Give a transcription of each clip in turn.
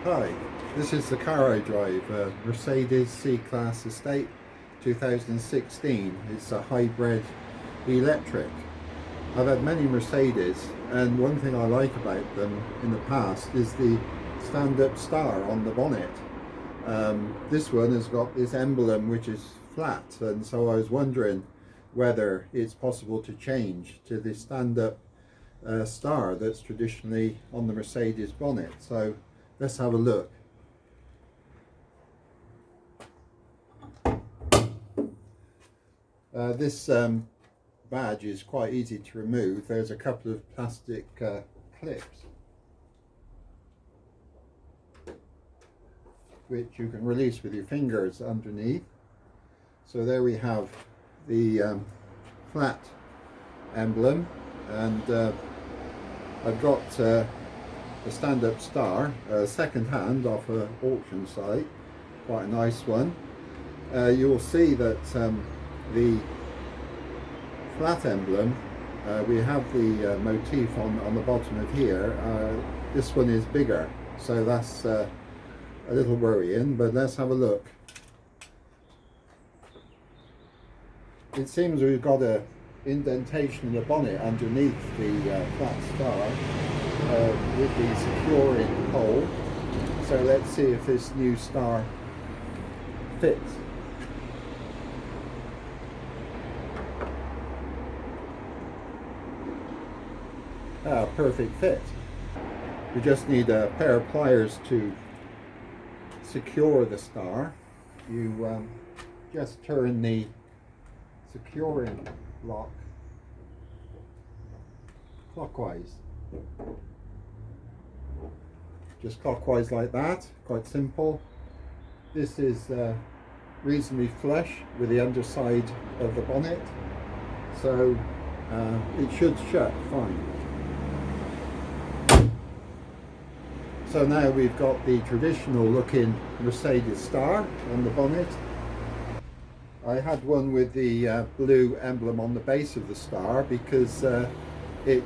Hi, this is the car I drive, a Mercedes C-Class Estate 2016. It's a hybrid electric. I've had many Mercedes, and one thing I like about them in the past is the stand-up star on the bonnet. This one has got this emblem which is flat, and so I was wondering whether it's possible to change to the stand-up star that's traditionally on the Mercedes bonnet. So let's have a look. This badge is quite easy to remove. There's a couple of plastic clips which you can release with your fingers underneath. So there we have the flat emblem, and I've got a stand-up star, second hand off an auction site, quite a nice one. You will see that the flat emblem, we have the motif on the bottom of here. This one is bigger, so that's a little worrying, but let's have a look. It seems we've got a indentation in the bonnet underneath the flat star with the securing hole. So let's see if this new star fits. Perfect fit. We just need a pair of pliers to secure the star. You just turn the securing lock clockwise. Just clockwise like that, quite simple. This is reasonably flush with the underside of the bonnet, so it should shut fine. So now we've got the traditional looking Mercedes star on the bonnet. I had one with the blue emblem on the base of the star because it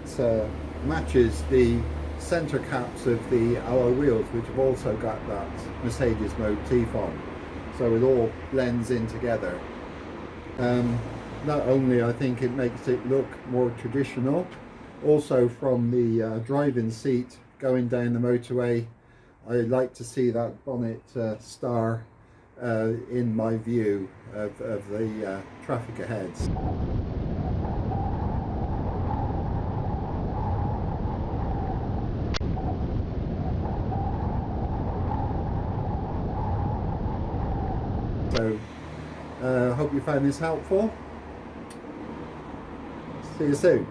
matches the center caps of the alloy wheels, which have also got that Mercedes motif on. So it all blends in together. Not only I think it makes it look more traditional, also from the driving seat going down the motorway, I like to see that bonnet star in my view of the traffic ahead. So I hope you found this helpful. See you soon.